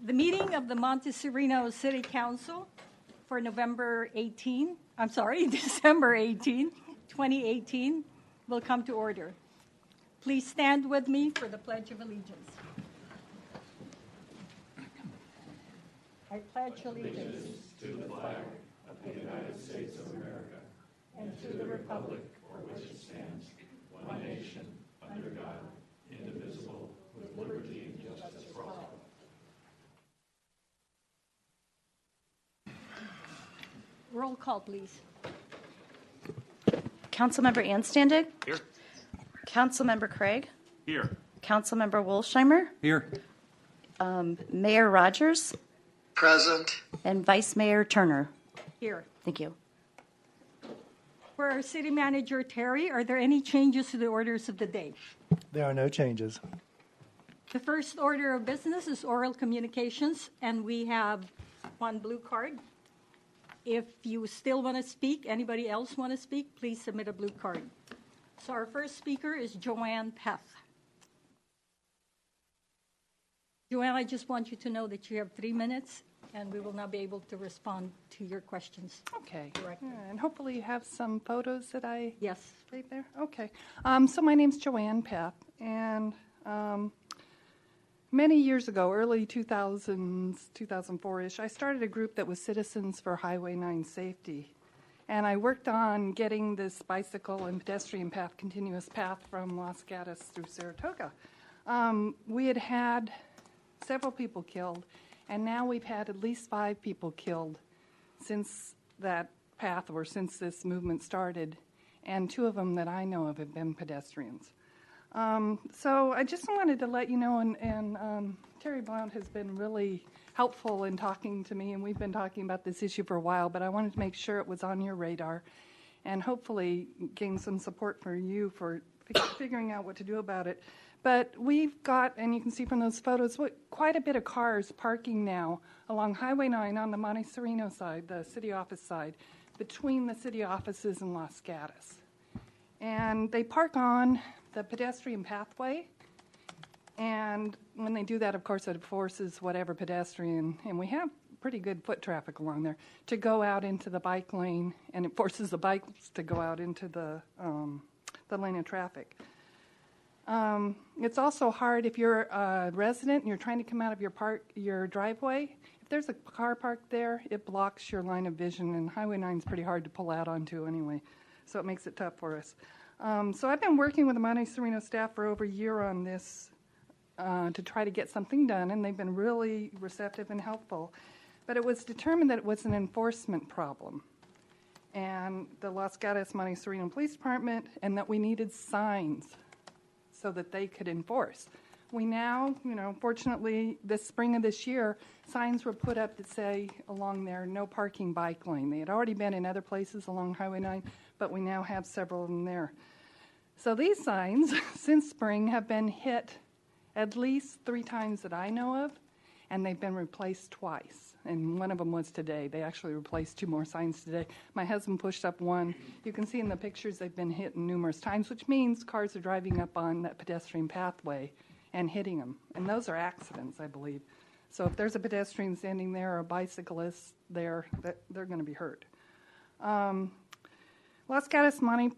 The meeting of the Monte Sereno City Council for December 18, 2018, will come to order. Please stand with me for the Pledge of Allegiance. I pledge allegiance to the flag of the United States of America and to the republic for which it stands, one nation, under God, indivisible, with liberty and justice for all. Roll call, please. Councilmember Anstandig? Here. Councilmember Craig? Here. Councilmember Wolsheimer? Here. Mayor Rogers? Present. And Vice Mayor Turner? Here. Thank you. For our City Manager, Terry, are there any changes to the orders of the day? There are no changes. The first order of business is oral communications, and we have one blue card. If you still want to speak, anybody else want to speak, please submit a blue card. So our first speaker is Joanne Peth. Joanne, I just want you to know that you have 3 minutes, and we will now be able to respond to your questions. Okay. Directly. Yeah, and hopefully you have some photos that I Yes. right there. Okay. So my name's Joanne Peth, and many years ago, early 2000s, 2004-ish, I started a group that was Citizens for Highway 9 Safety. And I worked on getting this bicycle and pedestrian path, continuous path from Los Gatos through Saratoga. We had had several people killed, and now we've had at least 5 people killed since that path or since this movement started, and 2 of them that I know of have been pedestrians. So I just wanted to let you know, and Terry Blount has been really helpful in talking to me, and we've been talking about this issue for a while, but I wanted to make sure it was on your radar and hopefully gain some support for you for figuring out what to do about it. But we've got, and you can see from those photos, quite a bit of cars parking now along Highway 9 on the Monte Sereno side, the city office side, between the city offices and Los Gatos. And they park on the pedestrian pathway, and when they do that, of course, it forces whatever pedestrian, and we have pretty good foot traffic along there, to go out into the bike lane, and it forces the bikes to go out into the lane of traffic. It's also hard if you're a resident and you're trying to come out of your driveway. If there's a car parked there, it blocks your line of vision, and Highway 9 is pretty hard to pull out onto anyway, so it makes it tough for us. So I've been working with the Monte Sereno staff for over a year on this to try to get something done, and they've been really receptive and helpful. But it was determined that it was an enforcement problem, and the Los Gatos Monte Sereno Police Department, and that we needed signs so that they could enforce. We now, fortunately, this spring of this year, signs were put up that say along there, no parking bike lane. They had already been in other places along Highway 9, but we now have several of them there. So these signs, since spring, have been hit at least 3 times that I know of, and they've been replaced twice. And one of them was today. They actually replaced 2 more signs today. My husband pushed up one. You can see in the pictures they've been hit numerous times, which means cars are driving up on that pedestrian pathway and hitting them. And those are accidents, I believe. So if there's a pedestrian standing there or a bicyclist there, they're going to be hurt. Los Gatos Monte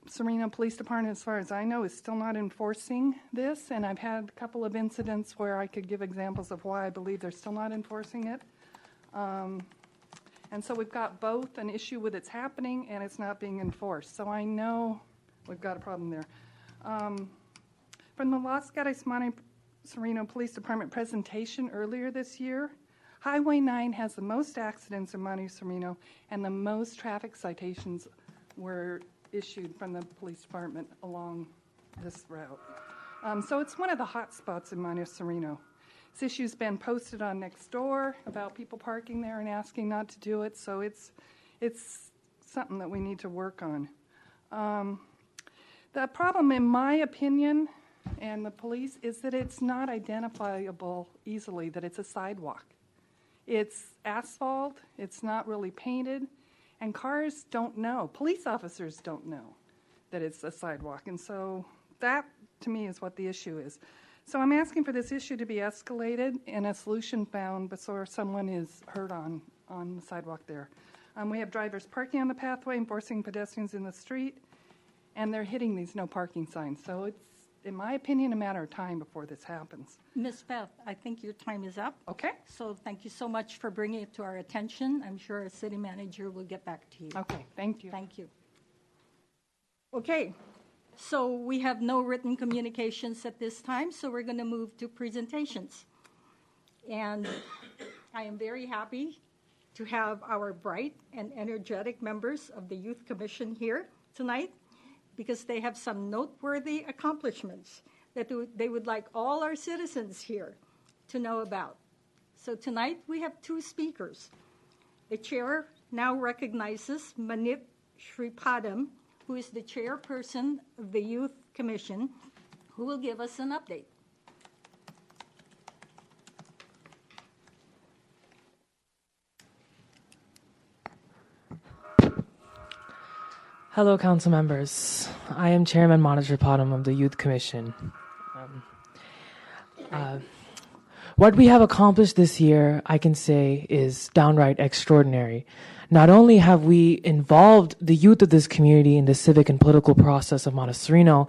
Sereno Police Department, as far as I know, is still not enforcing this, and I've had a couple of incidents where I could give examples of why I believe they're still not enforcing it. And so we've got both an issue with it's happening and it's not being enforced. So I know we've got a problem there. From the Los Gatos Monte Sereno Police Department presentation earlier this year, Highway 9 has the most accidents in Monte Sereno, and the most traffic citations were issued from the police department along this route. So it's one of the hot spots in Monte Sereno. This issue's been posted on Nextdoor about people parking there and asking not to do it, so it's something that we need to work on. The problem, in my opinion, and the police, is that it's not identifiable easily that it's a sidewalk. It's asphalt, it's not really painted, and cars don't know. Police officers don't know that it's a sidewalk, and so that, to me, is what the issue is. So I'm asking for this issue to be escalated and a solution found before someone is hurt on the sidewalk there. We have drivers parking on the pathway, enforcing pedestrians in the street, and they're hitting these no parking signs. So it's, in my opinion, a matter of time before this happens. Ms. Beth, I think your time is up. Okay? So thank you so much for bringing it to our attention. I'm sure our city manager will get back to you. Okay, thank you. Thank you. Okay, so we have no written communications at this time, so we're going to move to presentations. And I am very happy to have our bright and energetic members of the Youth Commission here tonight because they have some noteworthy accomplishments that they would like all our citizens here to know about. So tonight we have two speakers. The chair now recognizes Manip Sripadam, who is the chairperson of the Youth Commission, who will give us an update. Hello, council members. I am Chairman Monte Sereno of the Youth Commission. What we have accomplished this year, I can say, is downright extraordinary. Not only have we involved the youth of this community in the civic and political process of Monte Sereno,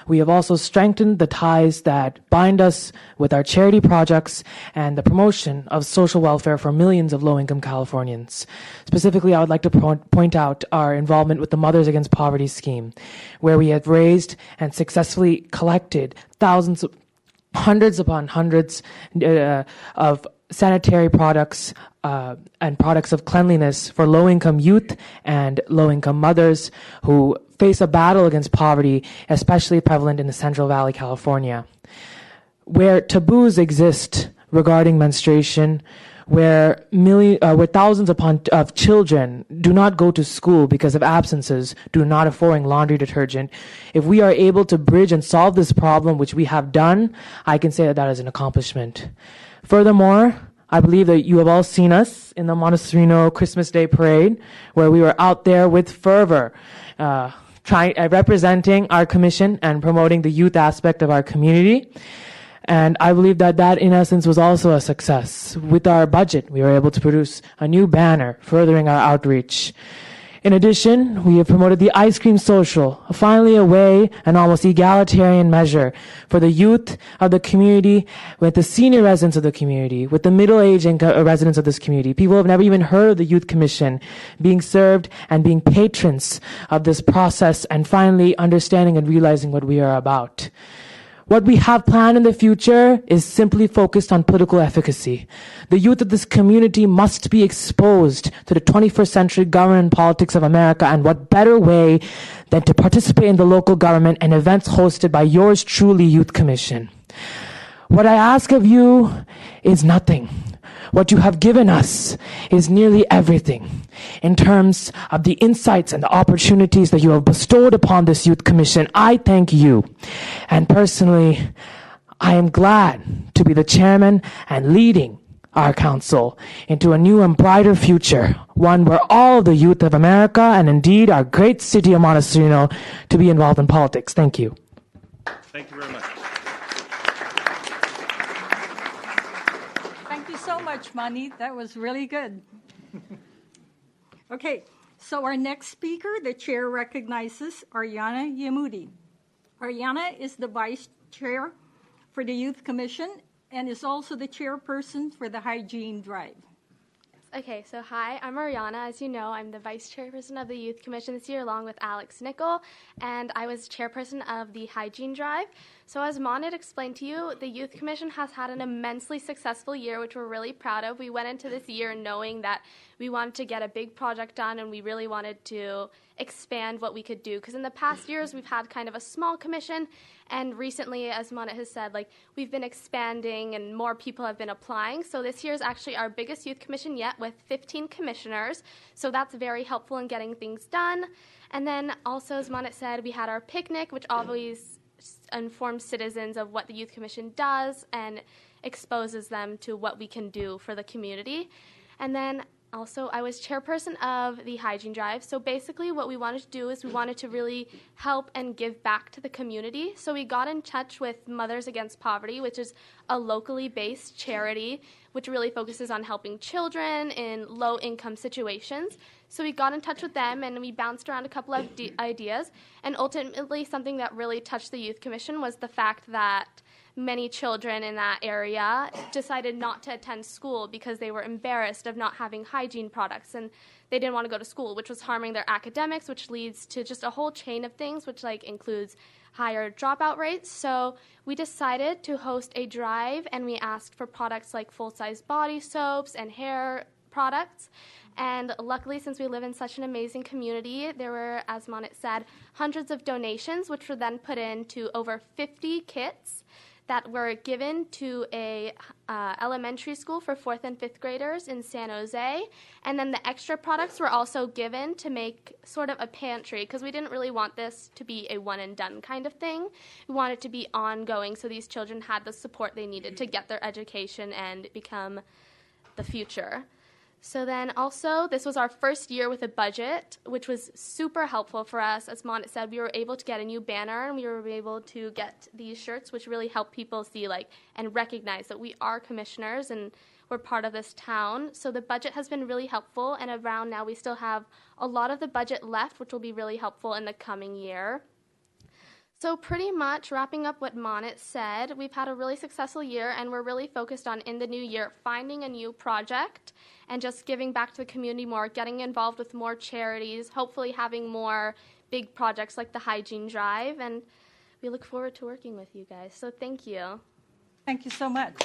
we have also strengthened the ties that bind us with our charity projects and the promotion of social welfare for millions of low-income Californians. Specifically, I would like to point out our involvement with the Mothers Against Poverty scheme, where we have raised and successfully collected hundreds upon hundreds of sanitary products and products of cleanliness for low-income youth and low-income mothers who face a battle against poverty, especially prevalent in the Central Valley, California. Where taboos exist regarding menstruation, where thousands of children do not go to school because of absences, due to not affording laundry detergent. If we are able to bridge and solve this problem, which we have done, I can say that that is an accomplishment. Furthermore, I believe that you have all seen us in the Monte Sereno Christmas Day Parade, where we were out there with fervor, representing our commission and promoting the youth aspect of our community. And I believe that that, in essence, was also a success. With our budget, we were able to produce a new banner, furthering our outreach. In addition, we have promoted the Ice Cream Social, finally a way, an almost egalitarian measure for the youth of the community, with the senior residents of the community, with the middle-aged residents of this community. People who have never even heard of the Youth Commission being served and being patrons of this process, and finally understanding and realizing what we are about. What we have planned in the future is simply focused on political efficacy. The youth of this community must be exposed to the 21st century government and politics of America, and what better way than to participate in the local government and events hosted by yours truly, Youth Commission. What I ask of you is nothing. What you have given us is nearly everything in terms of the insights and the opportunities that you have bestowed upon this Youth Commission. I thank you. And personally, I am glad to be the chairman and leading our council into a new and brighter future, one where all the youth of America and indeed our great city of Monte Sereno to be involved in politics. Thank you. Thank you very much. Thank you so much, Mani. That was really good. Okay, so our next speaker, the chair recognizes Ariana Yamudi. Ariana is the vice chair for the Youth Commission and is also the chairperson for the Hygiene Drive. Okay, so hi, I'm Ariana. As you know, I'm the vice chairperson of the Youth Commission this year along with Alex Nickel, and I was chairperson of the Hygiene Drive. So as Monit explained to you, the Youth Commission has had an immensely successful year, which we're really proud of. We went into this year knowing that we wanted to get a big project done, and we really wanted to expand what we could do. Because in the past years, we've had kind of a small commission, and recently, as Monit has said, we've been expanding and more people have been applying. So this year is actually our biggest youth commission yet with 15 commissioners. So that's very helpful in getting things done. And then also, as Monit said, we had our picnic, which always informs citizens of what the Youth Commission does and exposes them to what we can do for the community. And then Also, I was chairperson of the hygiene drive. So basically what we wanted to do is we wanted to really help and give back to the community. So we got in touch with Mothers Against Poverty, which is a locally based charity which really focuses on helping children in low-income situations. So we got in touch with them and we bounced around a couple of ideas. And ultimately something that really touched the Youth Commission was the fact that many children in that area decided not to attend school because they were embarrassed of not having hygiene products, and they didn't want to go to school, which was harming their academics, which leads to just a whole chain of things, which includes higher dropout rates. So we decided to host a drive, and we asked for products like full-size body soaps and hair products. And luckily, since we live in such an amazing community, there were, as Monit said, hundreds of donations, which were then put into over 50 kits that were given to a elementary school for 4th and 5th graders in San Jose. And then the extra products were also given to make sort of a pantry, because we didn't really want this to be a one-and-done kind of thing. We wanted it to be ongoing so these children had the support they needed to get their education and become the future. So then also, this was our first year with a budget, which was super helpful for us. As Monit said, we were able to get a new banner, and we were able to get these shirts, which really help people see and recognize that we are commissioners and we're part of this town. So the budget has been really helpful, and around now we still have a lot of the budget left, which will be really helpful in the coming year. So pretty much wrapping up what Monit said, we've had a really successful year, and we're really focused on, in the new year, finding a new project and just giving back to the community more, getting involved with more charities, hopefully having more big projects like the hygiene drive, and we look forward to working with you guys. So thank you. Thank you so much.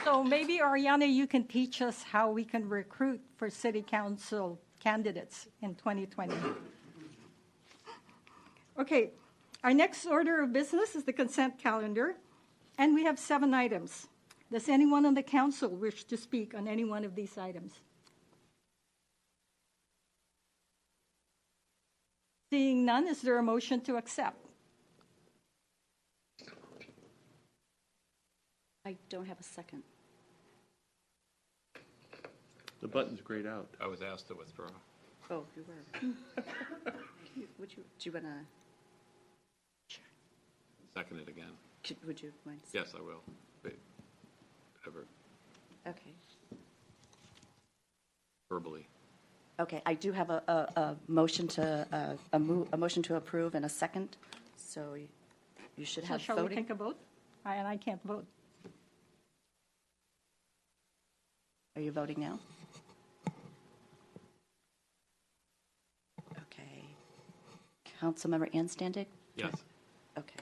So maybe, Ariana, you can teach us how we can recruit for city council candidates in 2020. Okay, our next order of business is the consent calendar, and we have 7 items. Does anyone on the council wish to speak on any one of these items? Seeing none, is there a motion to accept? I don't have a second. The button's grayed out. I was asked to withdraw. Oh, you were. Do you want to? Second it again. Would you mind? Yes, I will. Wait. Ever. Okay. Verbally. Okay, I do have a motion to a motion to approve and a second, so you should So have shall we voting. take a vote? And I can't vote. Are you voting now? Okay. Councilmember Anstandig? Yes. Okay.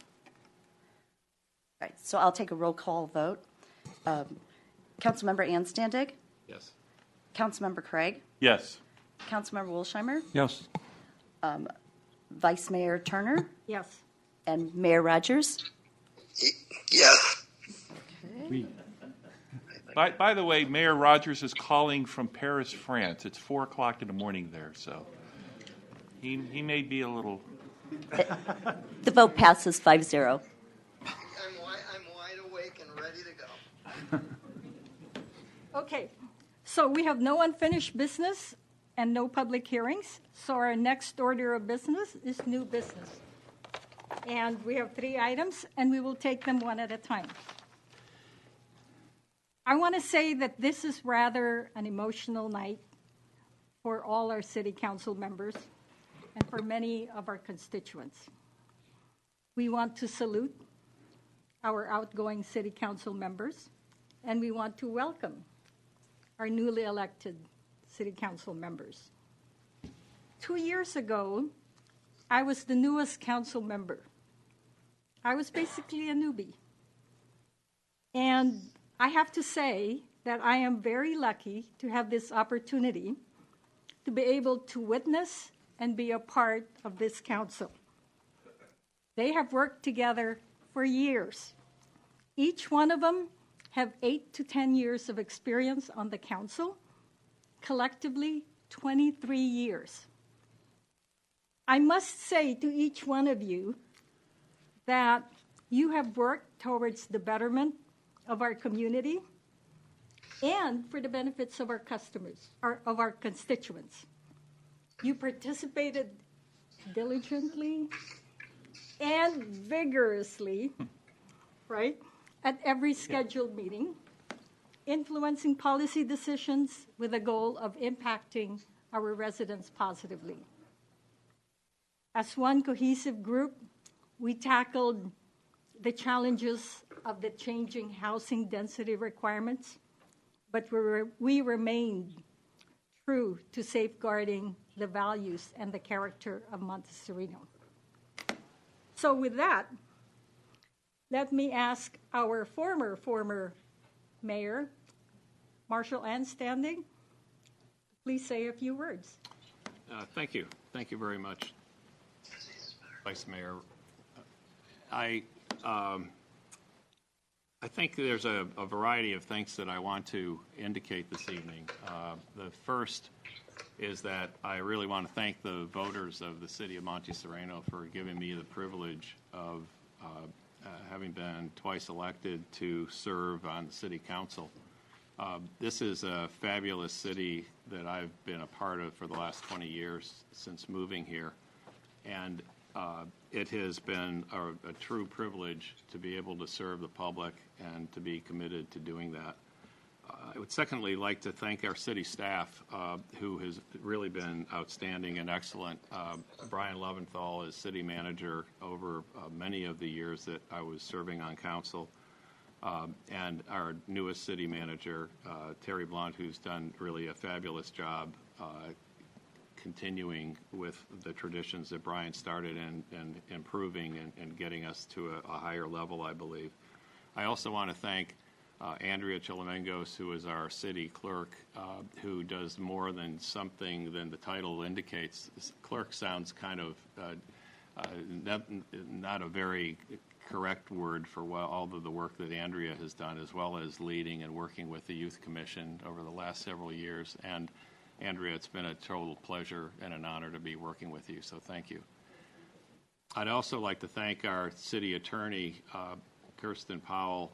All right, so I'll take a roll call vote. Councilmember Anstandig? Yes. Councilmember Craig? Yes. Councilmember Wolsheimer? Yes. Vice Mayor Turner? Yes. And Mayor Rogers? Yes. Okay. By the way, Mayor Rogers is calling from Paris, France. It's 4:00 in the morning there, so he may be a little. The vote passes 5-0. I'm wide awake and ready to go. Okay, so we have no unfinished business and no public hearings. So our next order of business is new business. And we have 3 items, and we will take them one at a time. I want to say that this is rather an emotional night for all our city council members and for many of our constituents. We want to salute our outgoing city council members, and we want to welcome our newly elected city council members. 2 years ago, I was the newest council member. I was basically a newbie. And I have to say that I am very lucky to have this opportunity to be able to witness and be a part of this council. They have worked together for years. Each one of them have 8 to 10 years of experience on the council, collectively 23 years. I must say to each one of you that you have worked towards the betterment of our community and for the benefits of our customers, of our constituents. You participated diligently and vigorously, right, at every scheduled meeting, influencing policy decisions with the goal of impacting our residents positively. As one cohesive group, we tackled the challenges of the changing housing density requirements, but we remained true to safeguarding the values and the character of Monte Sereno. So with that, let me ask our former mayor, Marshall Ann Standing, please say a few words. Thank you. Thank you very much, Vice Mayor. I think there's a variety of things that I want to indicate this evening. The first is that I really want to thank the voters of the city of Monte Sereno for giving me the privilege of having been twice elected to serve on the city council. This is a fabulous city that I've been a part of for the last 20 years since moving here. And it has been a true privilege to be able to serve the public and to be committed to doing that. I would secondly like to thank our city staff, who has really been outstanding and excellent. Brian Leventhal is city manager over many of the years that I was serving on council. And our newest city manager, Terry Blunt, who's done really a fabulous job continuing with the traditions that Brian started and improving and getting us to a higher level, I believe. I also want to thank Andrea Chilamengos, who is our city clerk, who does more than something than the title indicates. Clerk sounds kind of not a very correct word for all of the work that Andrea has done, as well as leading and working with the Youth Commission over the last several years. And Andrea, it's been a total pleasure and an honor to be working with you, so thank you. I'd also like to thank our city attorney, Kirsten Powell.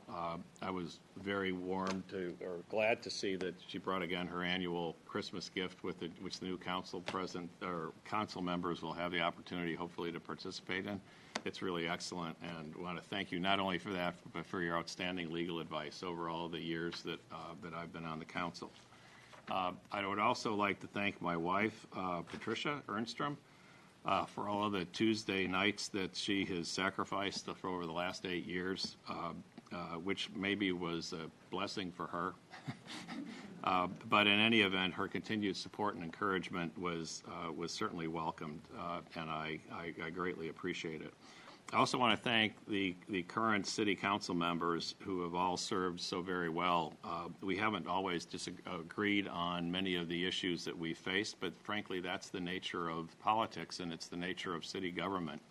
I was very glad to see that she brought again her annual Christmas gift which the new council members will have the opportunity, hopefully, to participate in. It's really excellent, and I want to thank you not only for that, but for your outstanding legal advice over all the years that I've been on the council. I would also like to thank my wife, Patricia Ernstrom, for all of the Tuesday nights that she has sacrificed for over the last 8 years, which maybe was a blessing for her. But in any event, her continued support and encouragement was certainly welcomed, and I greatly appreciate it. I also want to thank the current city council members who have all served so very well. We haven't always disagreed on many of the issues that we faced, but frankly, that's the nature of politics, and it's the nature of city government.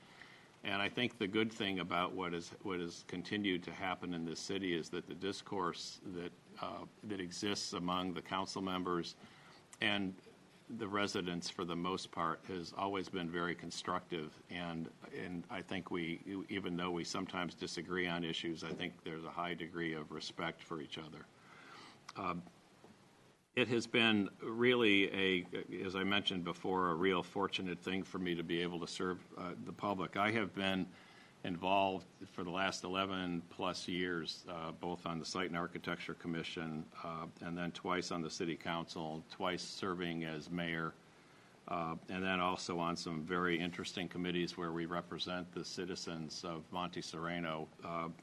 And I think the good thing about what has continued to happen in this city is that the discourse that exists among the council members and the residents, for the most part, has always been very constructive. And I think even though we sometimes disagree on issues, I think there's a high degree of respect for each other. It has been really as I mentioned before, a real fortunate thing for me to be able to serve the public. I have been involved for the last 11 plus years, both on the Site and Architecture Commission, and then twice on the City Council, twice serving as mayor, and then also on some very interesting committees where we represent the citizens of Monte Sereno,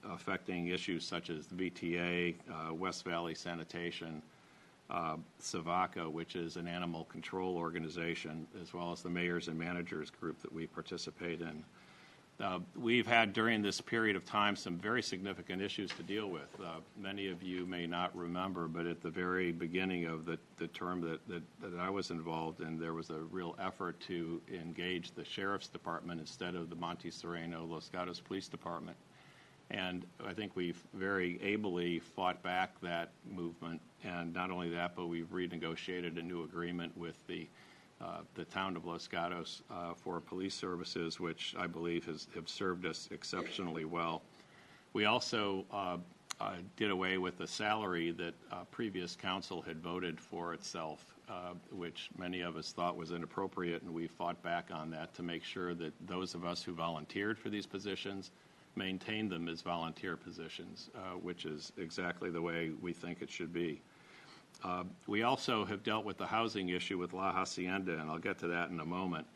affecting issues such as the VTA, West Valley Sanitation, SAVACA, which is an animal control organization, as well as the mayors and managers group that we participate in. We've had, during this period of time, some very significant issues to deal with. Many of you may not remember, but at the very beginning of the term that I was involved in, there was a real effort to engage the Sheriff's Department instead of the Monte Sereno Los Gatos Police Department. And I think we've very ably fought back that movement. And not only that, but we've renegotiated a new agreement with the town of Los Gatos for police services, which I believe have served us exceptionally well. We also did away with the salary that previous council had voted for itself, which many of us thought was inappropriate, and we fought back on that to make sure that those of us who volunteered for these positions maintained them as volunteer positions, which is exactly the way we think it should be. We also have dealt with the housing issue with La Hacienda, and I'll get to that in a moment.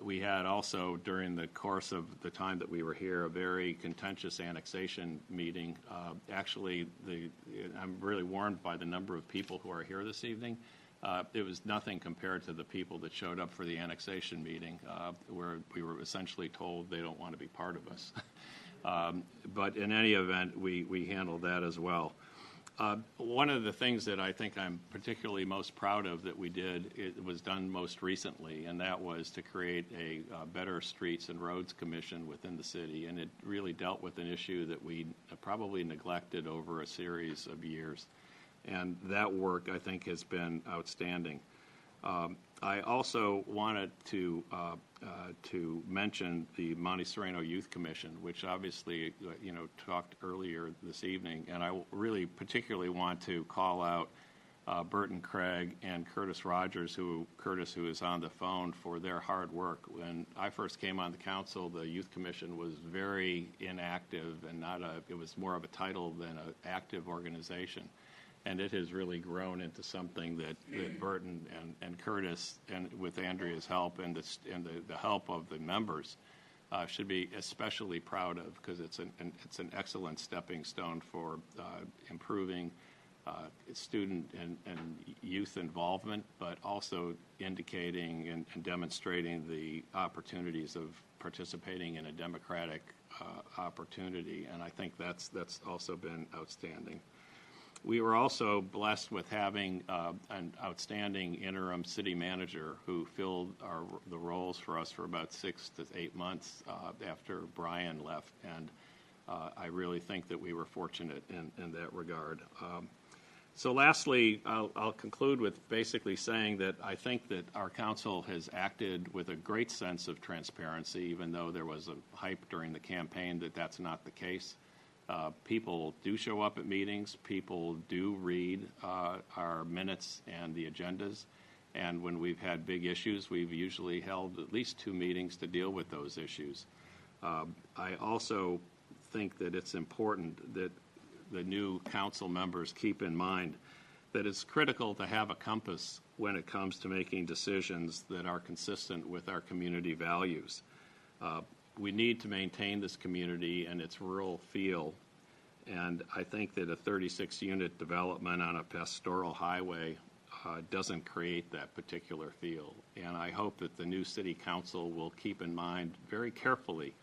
We had also, during the course of the time that we were here, a very contentious annexation meeting. Actually, I'm really warned by the number of people who are here this evening. It was nothing compared to the people that showed up for the annexation meeting, where we were essentially told they don't want to be part of us. But in any event, we handled that as well. One of the things that I think I'm particularly most proud of that we did, it was done most recently, and that was to create a Better Streets and Roads Commission within the city, and it really dealt with an issue that we probably neglected over a series of years, and that work, I think, has been outstanding. I also wanted to mention the Monte Sereno Youth Commission, which obviously, talked earlier this evening, and I really particularly want to call out Burton Craig and Curtis Rogers, who is on the phone, for their hard work. When I first came on the council, the Youth Commission was very inactive and it was more of a title than an active organization. And it has really grown into something that Burton and Curtis, and with Andrea's help and the help of the members, should be especially proud of, because it's an excellent stepping stone for improving student and youth involvement, but also indicating and demonstrating the opportunities of participating in a democratic opportunity. And I think that's also been outstanding. We were also blessed with having an outstanding interim city manager who filled the roles for us for about 6 to 8 months after Brian left, and I really think that we were fortunate in that regard. So lastly, I'll conclude with basically saying that I think that our council has acted with a great sense of transparency, even though there was a hype during the campaign that that's not the case. People do show up at meetings. People do read our minutes and the agendas. And when we've had big issues, we've usually held at least 2 meetings to deal with those issues. I also think that it's important that the new council members keep in mind that it's critical to have a compass when it comes to making decisions that are consistent with our community values. We need to maintain this community and its rural feel, and I think that a 36-unit development on a pastoral highway doesn't create that particular feel. And I hope that the new city council will keep in mind very carefully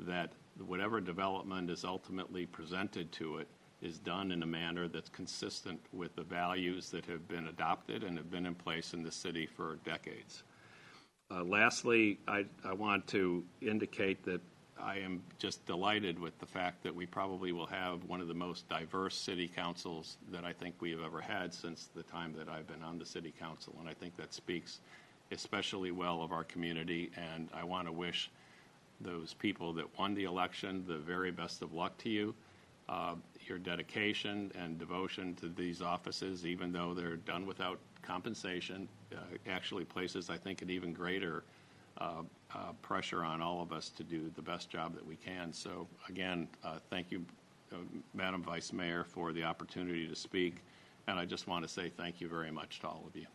that whatever development is ultimately presented to it is done in a manner that's consistent with the values that have been adopted and have been in place in the city for decades. Lastly, I want to indicate that I am just delighted with the fact that we probably will have one of the most diverse city councils that I think we have ever had since the time that I've been on the city council, and I think that speaks especially well of our community, and I want to wish those people that won the election the very best of luck to you. Your dedication and devotion to these offices, even though they're done without compensation, actually places, I think, an even greater pressure on all of us to do the best job that we can. So, again, thank you, Madam Vice Mayor, for the opportunity to speak, and I just want to say thank you very much to all of you.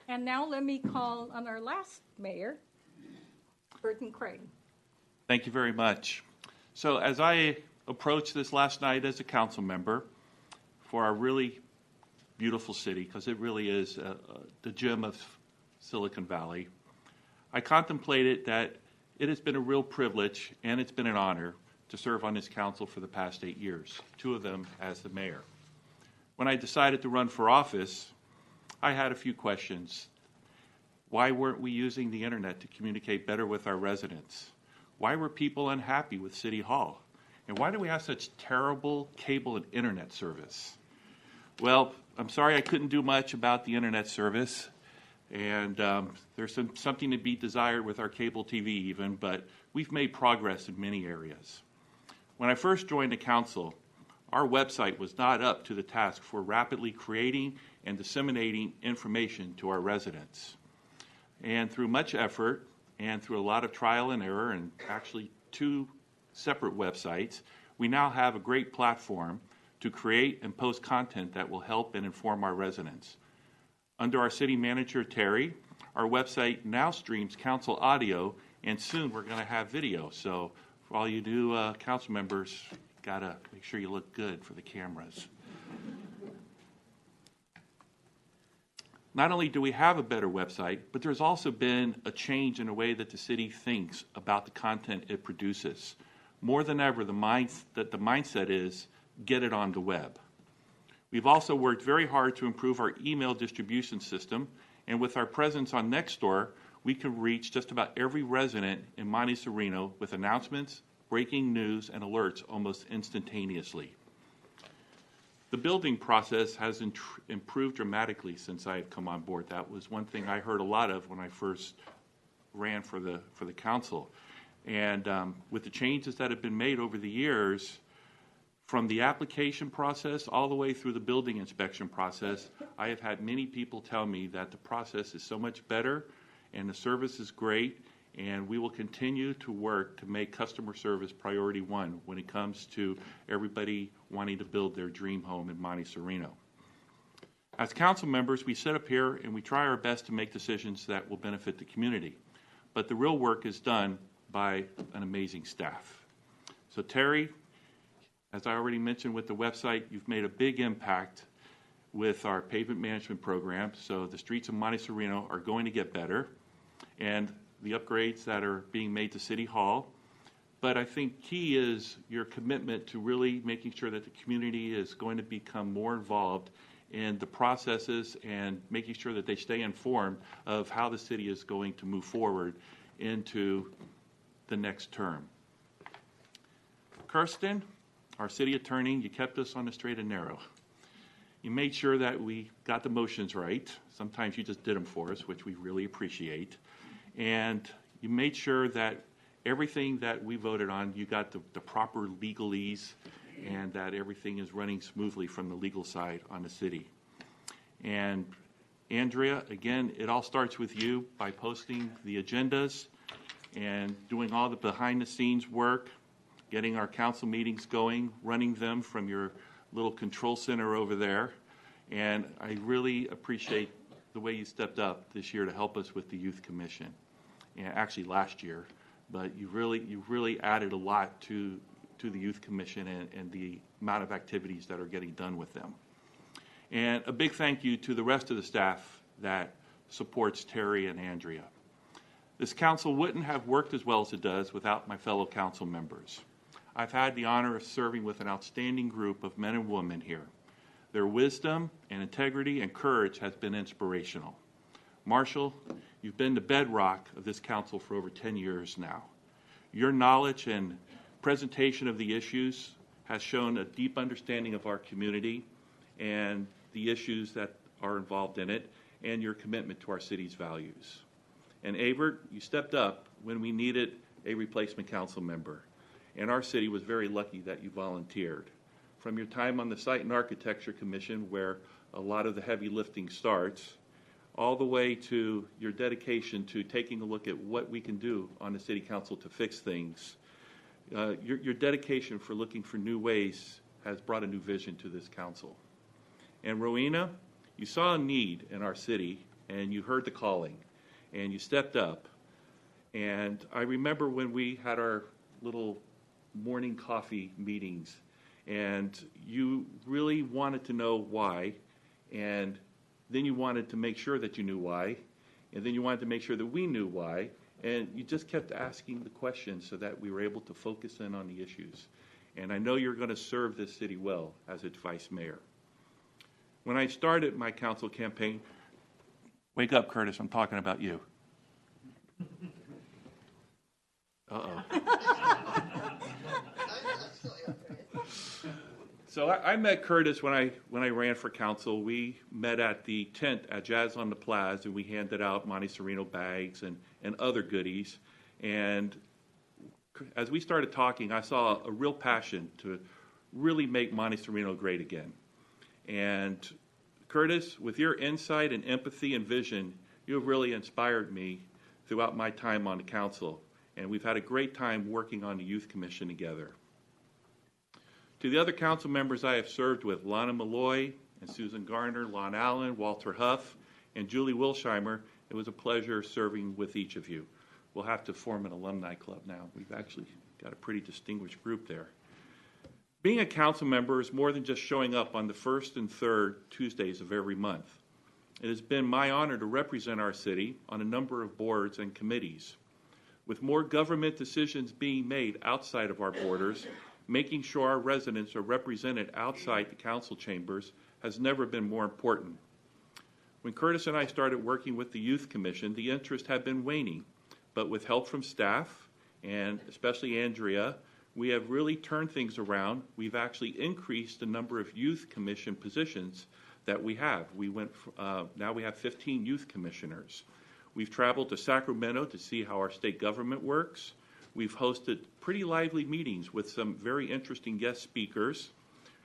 And now let me call on our last mayor, Burton Craig. Thank you very much. So as I approached this last night as a council member for our really beautiful city, because it really is the gem of Silicon Valley, I contemplated that it has been a real privilege and it's been an honor to serve on this council for the past 8 years, 2 of them as the mayor. When I decided to run for office, I had a few questions. Why weren't we using the internet to communicate better with our residents? Why were people unhappy with City Hall? And why do we have such terrible cable and internet service? Well, I'm sorry I couldn't do much about the internet service. And there's something to be desired with our cable TV even, but we've made progress in many areas. When I first joined the council, our website was not up to the task for rapidly creating and disseminating information to our residents. And through much effort and through a lot of trial and error, and actually 2 separate websites, we now have a great platform to create and post content that will help and inform our residents. Under our city manager, Terry, our website now streams council audio, and soon we're going to have video. So for all you new council members, got to make sure you look good for the cameras. Not only do we have a better website, but there's also been a change in the way that the city thinks about the content it produces. More than ever, the mindset is get it on the web. We've also worked very hard to improve our email distribution system, and with our presence on Nextdoor, we can reach just about every resident in Monte Sereno with announcements, breaking news, and alerts almost instantaneously. The building process has improved dramatically since I have come on board. That was one thing I heard a lot of when I first ran for the council. And with the changes that have been made over the years, from the application process all the way through the building inspection process, I have had many people tell me that the process is so much better and the service is great, and we will continue to work to make customer service priority 1 when it comes to everybody wanting to build their dream home in Monte Sereno. As council members, we sit up here and we try our best to make decisions that will benefit the community, but the real work is done by an amazing staff. So Terry, as I already mentioned with the website, you've made a big impact with our pavement management program, so the streets of Monte Sereno are going to get better, and the upgrades that are being made to City Hall. But I think key is your commitment to really making sure that the community is going to become more involved in the processes and making sure that they stay informed of how the city is going to move forward into the next term. Kirsten, our city attorney, you kept us on the straight and narrow. You made sure that we got the motions right. Sometimes you just did them for us, which we really appreciate. And you made sure that everything that we voted on, you got the proper legalese, and that everything is running smoothly from the legal side on the city. And Andrea, again, it all starts with you by posting the agendas and doing all the behind-the-scenes work, getting our council meetings going, running them from your little control center over there. And I really appreciate the way you stepped up this year to help us with the Youth Commission. And actually last year, but you really added a lot to the Youth Commission and the amount of activities that are getting done with them. And a big thank you to the rest of the staff that supports Terry and Andrea. This council wouldn't have worked as well as it does without my fellow council members. I've had the honor of serving with an outstanding group of men and women here. Their wisdom and integrity and courage has been inspirational. Marshall, you've been the bedrock of this council for over 10 years now. Your knowledge and presentation of the issues has shown a deep understanding of our community and the issues that are involved in it, and your commitment to our city's values. And Avert, you stepped up when we needed a replacement council member, and our city was very lucky that you volunteered. From your time on the Site and Architecture Commission, where a lot of the heavy lifting starts, all the way to your dedication to taking a look at what we can do on the city council to fix things. Your dedication for looking for new ways has brought a new vision to this council. And Rowena, you saw a need in our city, and you heard the calling, and you stepped up. And I remember when we had our little morning coffee meetings, and you really wanted to know why, and then you wanted to make sure that you knew why, and then you wanted to make sure that we knew why, and you just kept asking the questions so that we were able to focus in on the issues. And I know you're going to serve this city well as its vice mayor. When I started my council campaign, wake up, Curtis, I'm talking about you. Uh-oh. So I met Curtis when I ran for council. We met at the tent at Jazz on the Plaza, and we handed out Monte Sereno bags and other goodies. And as we started talking, I saw a real passion to really make Monte Sereno great again. And Curtis, with your insight and empathy and vision, you have really inspired me throughout my time on the council. And we've had a great time working on the Youth Commission together. To the other council members I have served with, Lana Malloy and Susan Garner, Lon Allen, Walter Huff, and Julie Wilsheimer, it was a pleasure serving with each of you. We'll have to form an alumni club now. We've actually got a pretty distinguished group there. Being a council member is more than just showing up on the first and third Tuesdays of every month. It has been my honor to represent our city on a number of boards and committees. With more government decisions being made outside of our borders, making sure our residents are represented outside the council chambers has never been more important. When Curtis and I started working with the Youth Commission, the interest had been waning, but with help from staff, and especially Andrea, we have really turned things around. We've actually increased the number of Youth Commission positions that we have. Now we have 15 Youth Commissioners. We've traveled to Sacramento to see how our state government works. We've hosted pretty lively meetings with some very interesting guest speakers,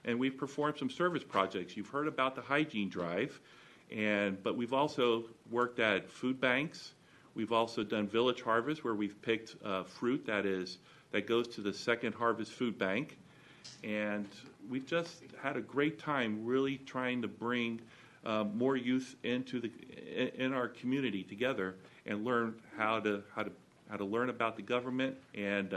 and we've performed some service projects. You've heard about the hygiene drive, but we've also worked at food banks. We've also done village harvest, where we've picked fruit that goes to the Second Harvest Food Bank, and we've just had a great time really trying to bring more youth in our community together and learn how to learn about the government and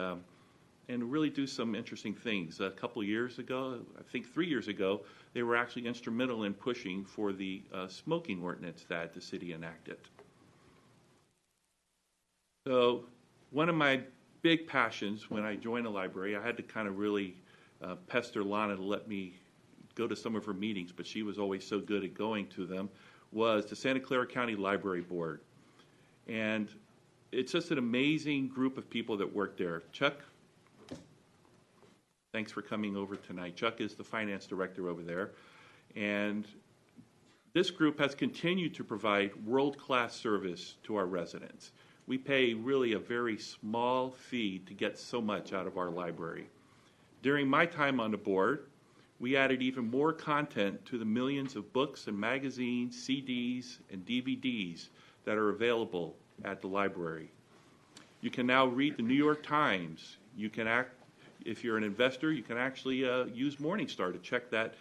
really do some interesting things. A couple of years ago, I think 3 years ago, they were actually instrumental in pushing for the smoking ordinance that the city enacted. So one of my big passions when I joined the library, I had to kind of really pester Lana to let me go to some of her meetings, but she was always so good at going to them, was the Santa Clara County Library Board. And it's just an amazing group of people that work there. Chuck, thanks for coming over tonight. Chuck is the finance director over there. And this group has continued to provide world-class service to our residents. We pay really a very small fee to get so much out of our library. During my time on the board, we added even more content to the millions of books and magazines, CDs, and DVDs that are available at the library. You can now read the New York Times. If you're an investor, you can actually use Morningstar to check that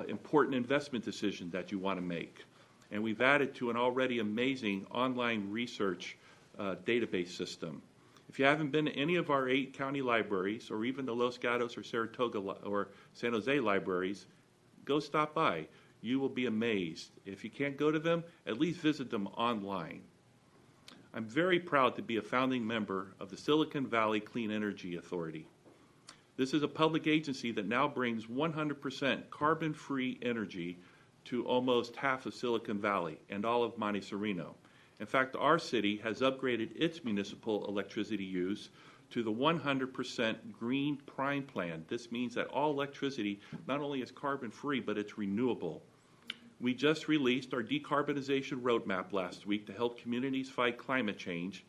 important investment decision that you want to make. And we've added to an already amazing online research database system. If you haven't been to any of our 8 county libraries, or even the Los Gatos or Saratoga or San Jose libraries, go stop by. You will be amazed. If you can't go to them, at least visit them online. I'm very proud to be a founding member of the Silicon Valley Clean Energy Authority. This is a public agency that now brings 100% carbon-free energy to almost half of Silicon Valley and all of Monte Sereno. In fact, our city has upgraded its municipal electricity use to the 100% Green Prime Plan. This means that all electricity not only is carbon-free, but it's renewable. We just released our decarbonization roadmap last week to help communities fight climate change,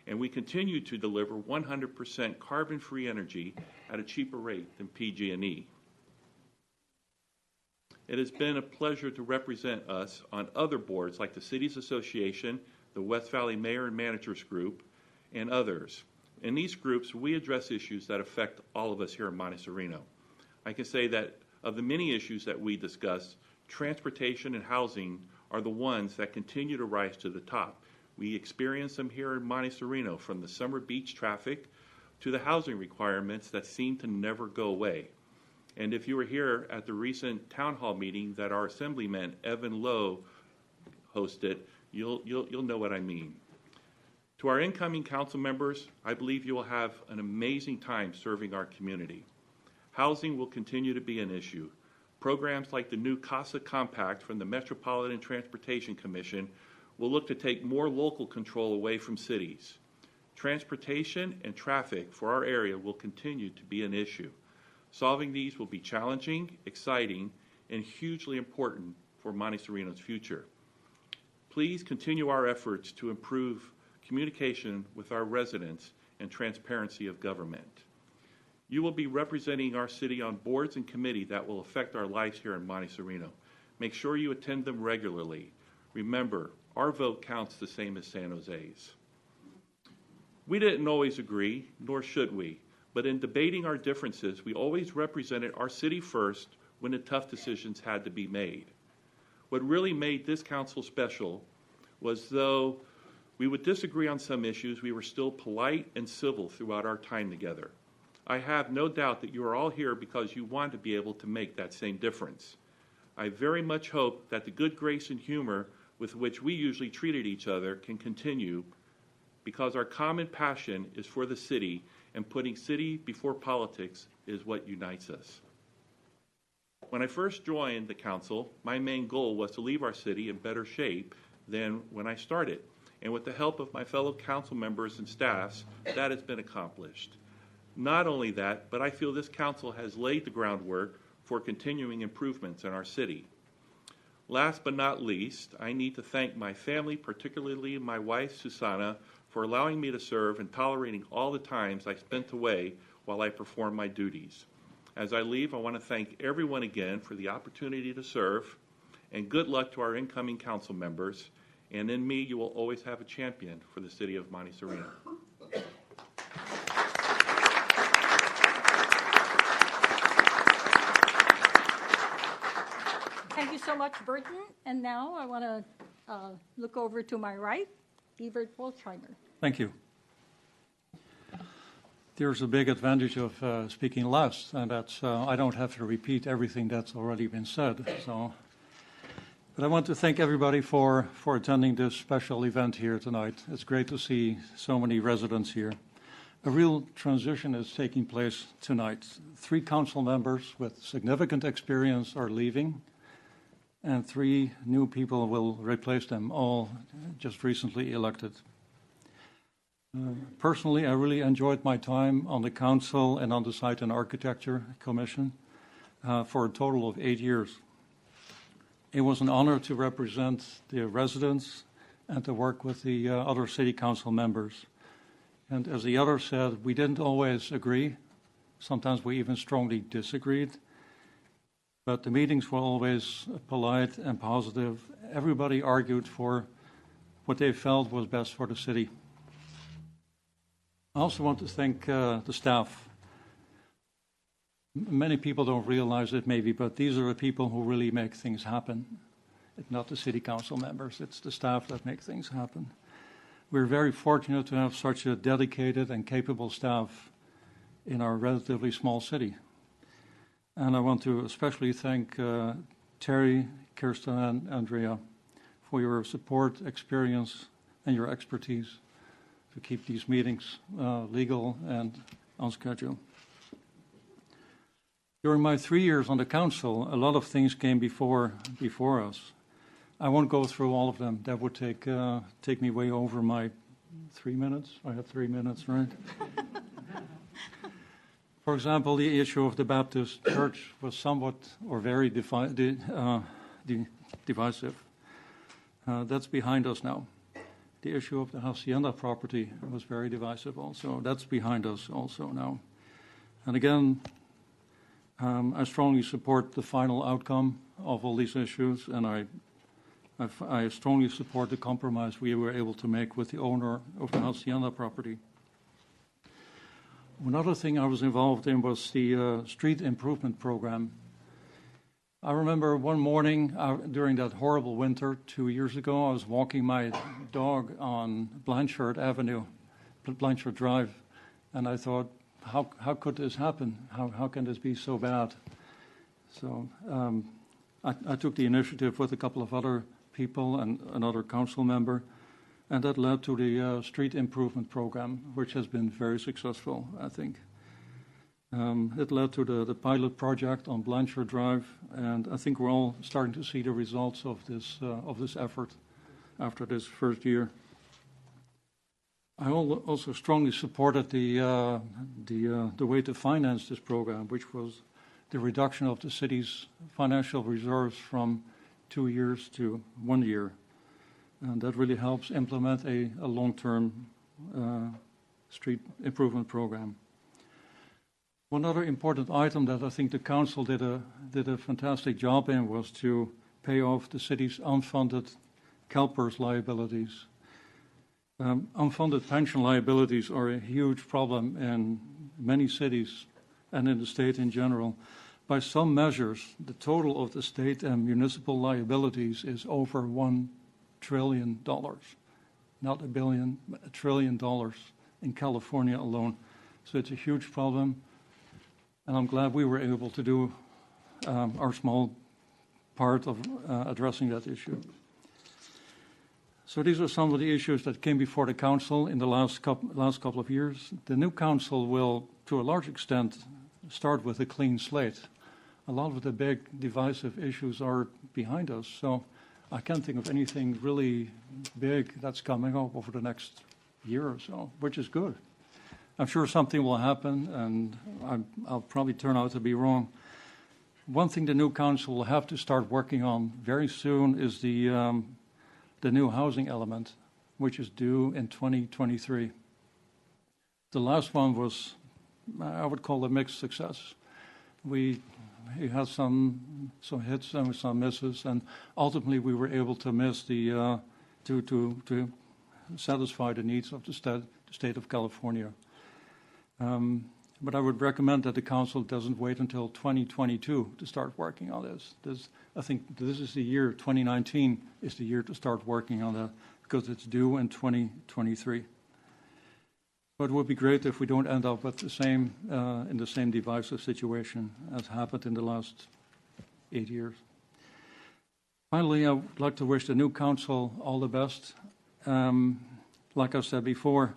and we continue to deliver 100% carbon-free energy at a cheaper rate than PG&E. It has been a pleasure to represent us on other boards like the Cities Association, the West Valley Mayor and Managers Group, and others. In these groups, we address issues that affect all of us here in Monte Sereno. I can say that of the many issues that we discuss, transportation and housing are the ones that continue to rise to the top. We experience them here in Monte Sereno, from the summer beach traffic to the housing requirements that seem to never go away. And if you were here at the recent town hall meeting that our Assemblyman Evan Lowe hosted, you'll know what I mean. To our incoming council members, I believe you will have an amazing time serving our community. Housing will continue to be an issue. Programs like the new CASA Compact from the Metropolitan Transportation Commission will look to take more local control away from cities. Transportation and traffic for our area will continue to be an issue. Solving these will be challenging, exciting, and hugely important for Monte Sereno's future. Please continue our efforts to improve communication with our residents and transparency of government. You will be representing our city on boards and committees that will affect our lives here in Monte Sereno. Make sure you attend them regularly. Remember, our vote counts the same as San Jose's. We didn't always agree, nor should we, but in debating our differences, we always represented our city first when the tough decisions had to be made. What really made this council special was, though we would disagree on some issues, we were still polite and civil throughout our time together. I have no doubt that you are all here because you want to be able to make that same difference. I very much hope that the good grace and humor with which we usually treated each other can continue, because our common passion is for the city, and putting city before politics is what unites us. When I first joined the council, my main goal was to leave our city in better shape than when I started. And with the help of my fellow council members and staffs, that has been accomplished. Not only that, but I feel this council has laid the groundwork for continuing improvements in our city. Last but not least, I need to thank my family, particularly my wife, Susana, for allowing me to serve and tolerating all the times I spent away while I performed my duties. As I leave, I want to thank everyone again for the opportunity to serve, and good luck to our incoming council members. And in me, you will always have a champion for the city of Monte Sereno. Thank you so much, Burton. And now I want to look over to my right, Evert Wolsheimer. Thank you. There's a big advantage of speaking last, and that's I don't have to repeat everything that's already been said. But I want to thank everybody for attending this special event here tonight. It's great to see so many residents here. A real transition is taking place tonight. 3 council members with significant experience are leaving, and 3 new people will replace them, all just recently elected. Personally, I really enjoyed my time on the council and on the Site and Architecture Commission for a total of 8 years. It was an honor to represent the residents and to work with the other city council members. And as the others said, we didn't always agree. Sometimes we even strongly disagreed. But the meetings were always polite and positive. Everybody argued for what they felt was best for the city. I also want to thank the staff. Many people don't realize it maybe, but these are the people who really make things happen. It's not the city council members, it's the staff that make things happen. We're very fortunate to have such a dedicated and capable staff in our relatively small city. And I want to especially thank Terry, Kirsten, and Andrea for your support, experience, and your expertise to keep these meetings legal and on schedule. During my 3 years on the council, a lot of things came before us. I won't go through all of them. That would take me way over my 3 minutes. I have 3 minutes, right? For example, the issue of the Baptist Church was somewhat or very divisive. That's behind us now. The issue of the Hacienda property was very divisive also. That's behind us also now. And again, I strongly support the final outcome of all these issues, and I strongly support the compromise we were able to make with the owner of the Hacienda property. Another thing I was involved in was the street improvement program. I remember one morning during that horrible winter 2 years ago, I was walking my dog on Blanchard Drive, and I thought, how could this happen? How can this be so bad? So I took the initiative with a couple of other people and another council member, and that led to the street improvement program, which has been very successful, I think. It led to the pilot project on Blanchard Drive, and I think we're all starting to see the results of this effort after this first year. I also strongly supported the way to finance this program, which was the reduction of the city's financial reserves from 2 years to 1 year. And that really helps implement a long-term street improvement program. One other important item that I think the council did a fantastic job in was to pay off the city's unfunded CalPERS liabilities. Unfunded pension liabilities are a huge problem in many cities and in the state in general. By some measures, the total of the state and municipal liabilities is over $1 trillion. Not $1 billion, but $1 trillion in California alone. So it's a huge problem, and I'm glad we were able to do our small part of addressing that issue. So these are some of the issues that came before the council in the last couple of years. The new council will, to a large extent, start with a clean slate. A lot of the big divisive issues are behind us, so I can't think of anything really big that's coming up over the next year or so, which is good. I'm sure something will happen, and I'll probably turn out to be wrong. One thing the new council will have to start working on very soon is the new housing element, which is due in 2023. The last one was, I would call a mixed success. We had some hits and some misses, and ultimately we were able to miss to satisfy the needs of the state of California. But I would recommend that the council doesn't wait until 2022 to start working on this. I think this is the year, 2019 is the year to start working on that, because it's due in 2023. But it would be great if we don't end up with in the same divisive situation as happened in the last 8 years. Finally, I would like to wish the new council all the best. Like I said before,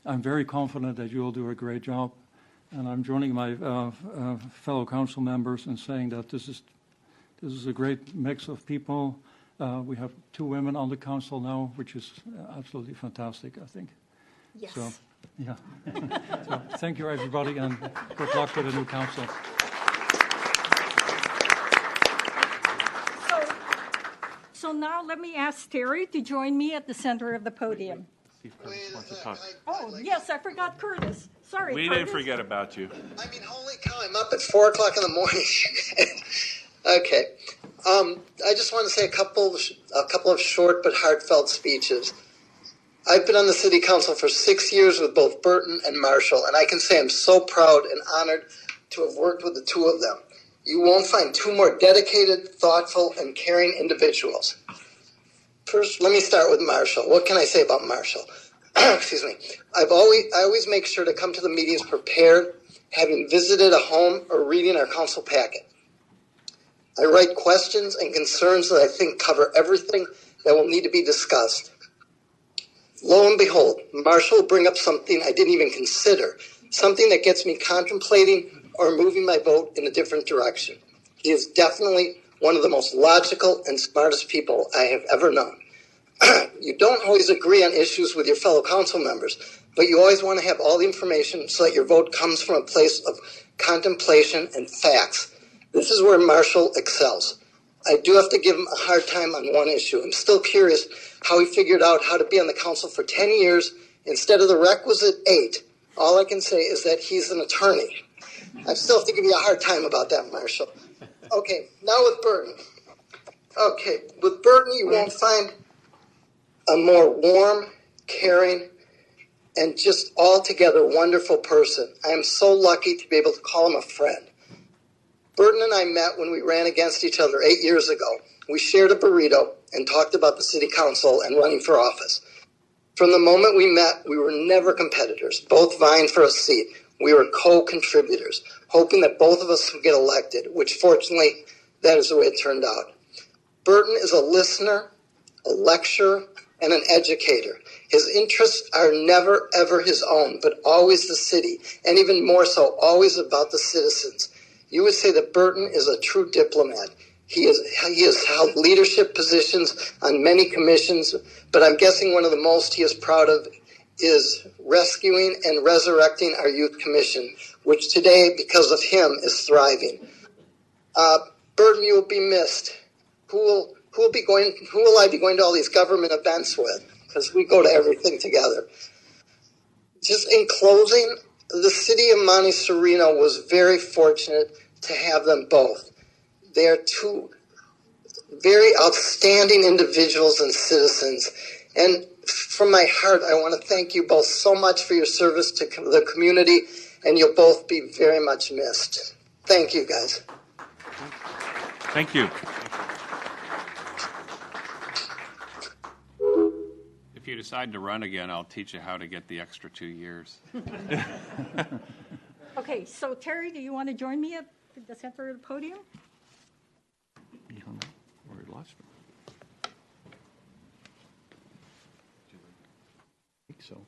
I'm very confident that you will do a great job, and I'm joining my fellow council members in saying that this is a great mix of people. We have 2 women on the council now, which is absolutely fantastic, I think. Yes. So, yeah. So, thank you, everybody, and good luck with the new council. So now let me ask Terry to join me at the center of the podium. Oh, yes, I forgot Curtis. Sorry, We Curtis. didn't forget about you. I mean, holy cow, I'm up at 4 o'clock in the morning. Okay. I just want to say a couple of short but heartfelt speeches. I've been on the city council for 6 years with both Burton and Marshall, and I can say I'm so proud and honored to have worked with the 2 of them. You won't find 2 more dedicated, thoughtful, and caring individuals. First, let me start with Marshall. What can I say about Marshall? Excuse me. I always make sure to come to the meetings prepared, having visited a home or reading our council packet. I write questions and concerns that I think cover everything that will need to be discussed. Lo and behold, Marshall will bring up something I didn't even consider, something that gets me contemplating or moving my vote in a different direction. He is definitely one of the most logical and smartest people I have ever known. You don't always agree on issues with your fellow council members, but you always want to have all the information so that your vote comes from a place of contemplation and facts. This is where Marshall excels. I do have to give him a hard time on one issue. I'm still curious how he figured out how to be on the council for 10 years instead of the requisite 8. All I can say is that he's an attorney. I still have to give you a hard time about that, Marshall. Okay, now with Burton. Okay, with Burton, you won't find a more warm, caring, and just altogether wonderful person. I am so lucky to be able to call him a friend. Burton and I met when we ran against each other 8 years ago. We shared a burrito and talked about the city council and running for office. From the moment we met, we were never competitors, both vying for a seat. We were co-contributors, hoping that both of us would get elected, which fortunately, that is the way it turned out. Burton is a listener, a lecturer, and an educator. His interests are never, ever his own, but always the city, and even more so, always about the citizens. You would say that Burton is a true diplomat. He has held leadership positions on many commissions, but I'm guessing one of the most he is proud of is rescuing and resurrecting our youth commission, which today, because of him, is thriving. Burton, you will be missed. Who will I be going to all these government events with? Because we go to everything together. Just in closing, the city of Monte Sereno was very fortunate to have them both. They are two very outstanding individuals and citizens. And from my heart, I want to thank you both so much for your service to the community, and you'll both be very much missed. Thank you, guys. Thank you. If you decide to run again, I'll teach you how to get the extra 2 years. Okay, so Terry, do you want to join me at the center of the podium? You don't know where he lost me. I think so.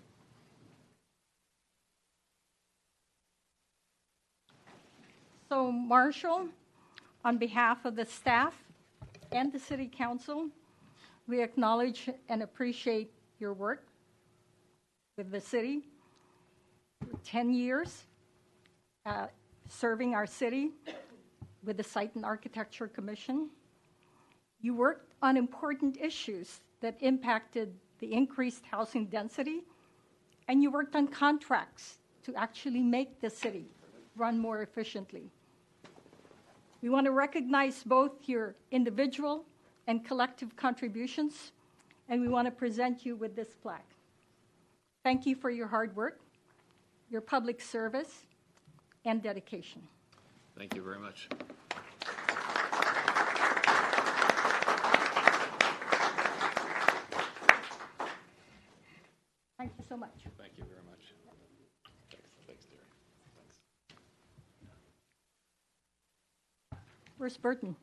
So, Marshall, on behalf of the staff and the City Council, we acknowledge and appreciate your work with the city for 10 years, serving our city with the Site and Architecture Commission. You worked on important issues that impacted the increased housing density, and you worked on contracts to actually make the city run more efficiently. We want to recognize both your individual and collective contributions, and we want to present you with this plaque. Thank you for your hard work, your public service, and dedication. Thank you very much. Thank you so much. Thank you very much. Thanks, Terry. Where's Burton?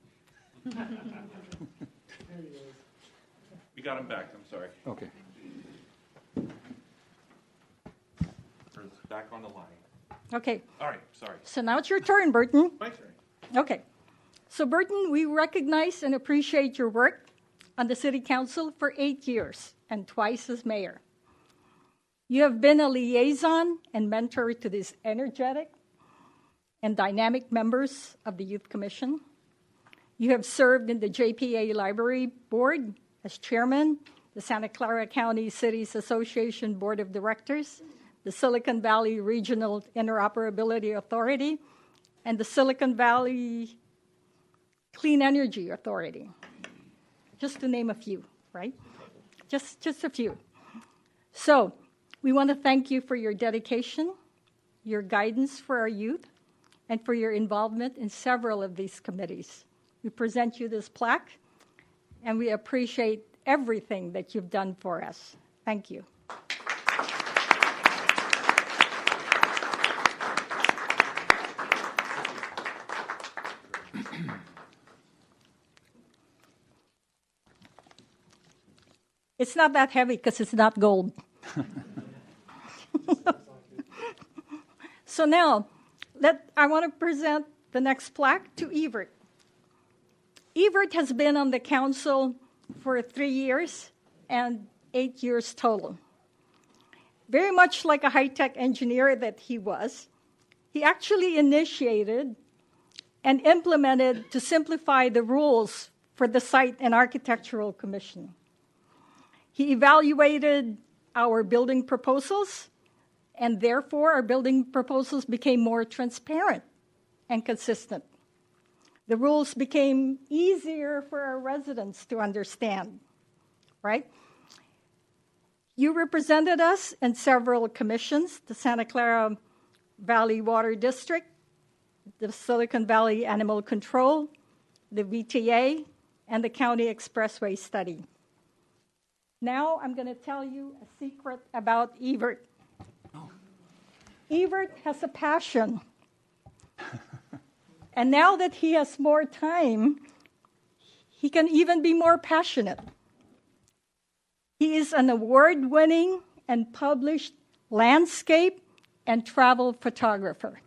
We got him back. I'm sorry. Okay. Back on the line. Okay, All right. Sorry. so now it's your turn, Burton. My turn. Okay. So, Burton, we recognize and appreciate your work on the City Council for 8 years and twice as mayor. You have been a liaison and mentor to these energetic and dynamic members of the Youth Commission. You have served in the JPA Library Board as chairman, the Santa Clara County Cities Association Board of Directors, the Silicon Valley Regional Interoperability Authority, and the Silicon Valley Clean Energy Authority, just to name a few, right? Just a few. So we want to thank you for your dedication, your guidance for our youth, and for your involvement in several of these committees. We present you this plaque, and we appreciate everything that you've done for us. Thank you. It's not that heavy because it's not gold. So now, I want to present the next plaque to Evert. Evert has been on the council for 3 years and 8 years total. Very much like a high-tech engineer that he was, he actually initiated and implemented to simplify the rules for the Site and Architectural Commission. He evaluated our building proposals, and therefore our building proposals became more transparent and consistent. The rules became easier for our residents to understand, right? You represented us in several commissions, the Santa Clara Valley Water District, the Silicon Valley Animal Control, the VTA, and the County Expressway Study. Now I'm going to tell you a secret about Evert. Evert has a passion. And now that he has more time, he can even be more passionate. He is an award-winning and published landscape and travel photographer.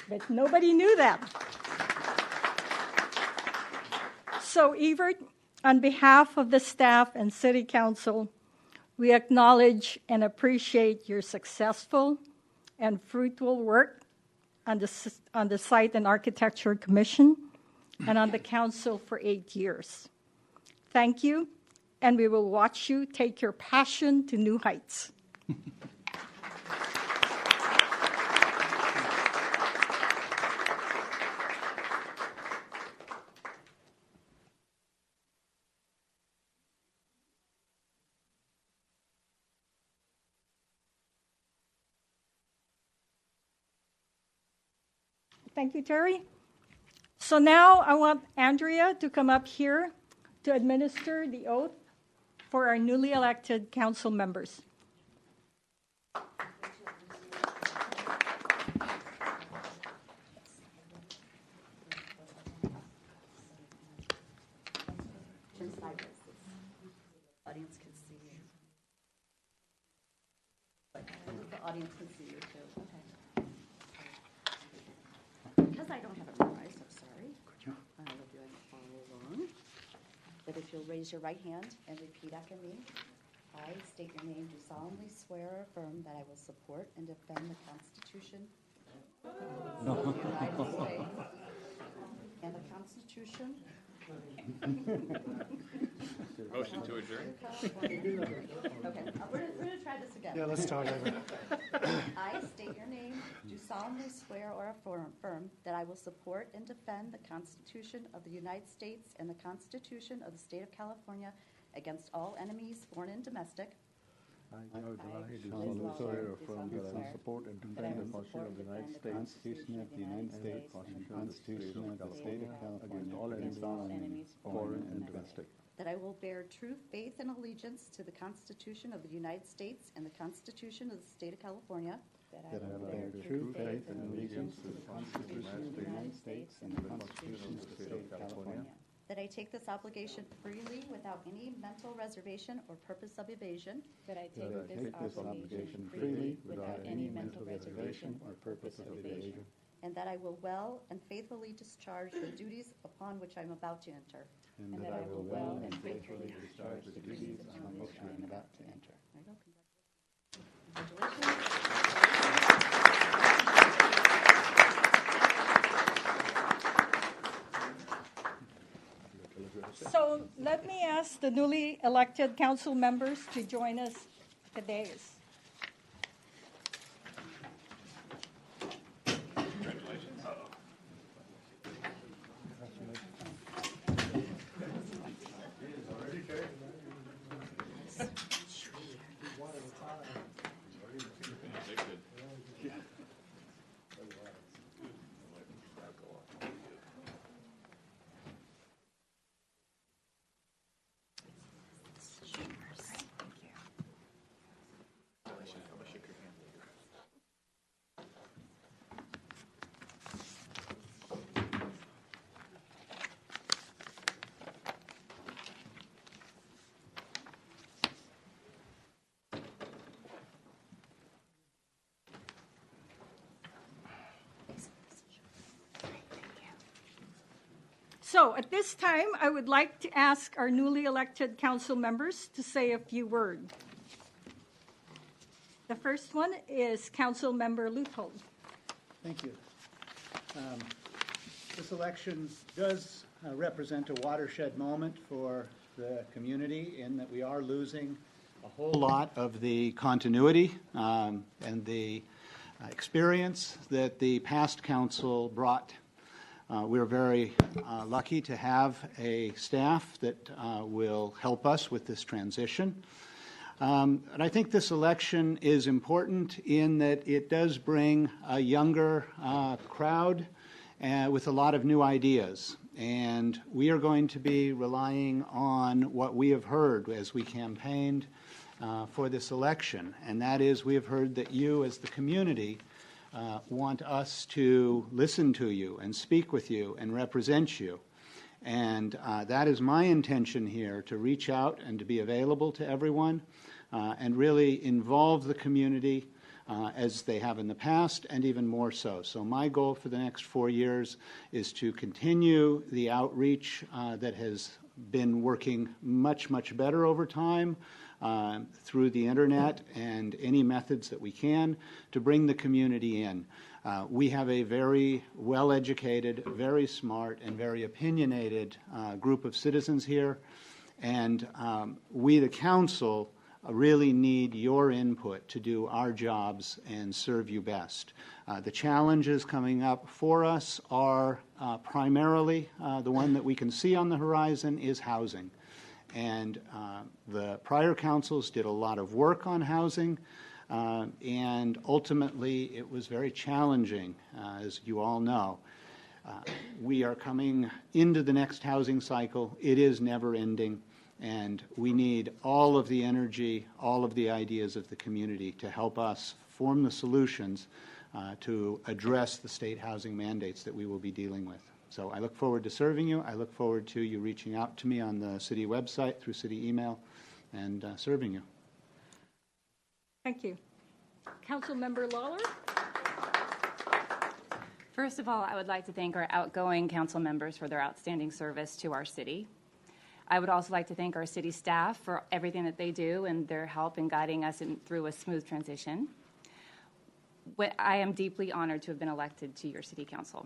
But nobody knew that. So, Evert, on behalf of the staff and City Council, we acknowledge and appreciate your successful and fruitful work on the Site and Architecture Commission and on the Council for 8 years. Thank you, and we will watch you take your passion to new heights. Thank you, Terry. So now I want Andrea to come up here to administer the oath for our newly elected council members. Audience can see you. The audience can see you too. Okay. Because I don't have it memorized, I'm sorry. I will do it follow along. That if you'll raise your right hand and repeat after me, I state your name, do solemnly swear or affirm that I will support and defend the Constitution of the United States and the Constitution. Motion to adjourn. Okay, we're going to try this again. Yeah, let's start over. I state your name, do solemnly swear or affirm that I will support and defend the Constitution of the United States and the Constitution of the State of California against all enemies, foreign and domestic. I do solemnly swear or affirm that I will support and defend the Constitution of the United States, Constitution of the United States, and the Constitution of the State of California against all enemies, foreign and domestic. That I will bear true faith and allegiance to the Constitution of the United States and the Constitution of the State of California. That I will bear true faith and allegiance to the Constitution of the United States and the Constitution of the State of California. That I take this obligation freely without any mental reservation or purpose of evasion. That I take this obligation freely without any mental reservation or purpose of evasion. And that I will well and faithfully discharge the duties upon which I am about to enter. And that I will well and faithfully discharge the duties upon which I am about to enter. Congratulations. So let me ask the newly elected council members to join us at the dais. So at this time, I would like to ask our newly elected council members to say a few words. The first one is Council Member Luthold. Thank you. This election does represent a watershed moment for the community in that we are losing a whole lot of the continuity and the experience that the past council brought. We're very lucky to have a staff that will help us with this transition. And I think this election is important in that it does bring a younger crowd with a lot of new ideas. And we are going to be relying on what we have heard as we campaigned for this election. And that is, we have heard that you as the community want us to listen to you and speak with you and represent you. And that is my intention here, to reach out and to be available to everyone and really involve the community as they have in the past, and even more so. So my goal for the next 4 years is to continue the outreach that has been working much, much better over time through the internet and any methods that we can to bring the community in. We have a very well-educated, very smart, and very opinionated group of citizens here, and we, the council, really need your input to do our jobs and serve you best. The challenges coming up for us are primarily the one that we can see on the horizon is housing. And the prior councils did a lot of work on housing, and ultimately it was very challenging, as you all know. We are coming into the next housing cycle. It is never ending. And we need all of the energy, all of the ideas of the community to help us form the solutions to address the state housing mandates that we will be dealing with. So I look forward to serving you. I look forward to you reaching out to me on the city website, through city email, and serving you. Thank you. Councilmember Lawler? First of all, I would like to thank our outgoing council members for their outstanding service to our city. I would also like to thank our city staff for everything that they do and their help in guiding us through a smooth transition. I am deeply honored to have been elected to your city council.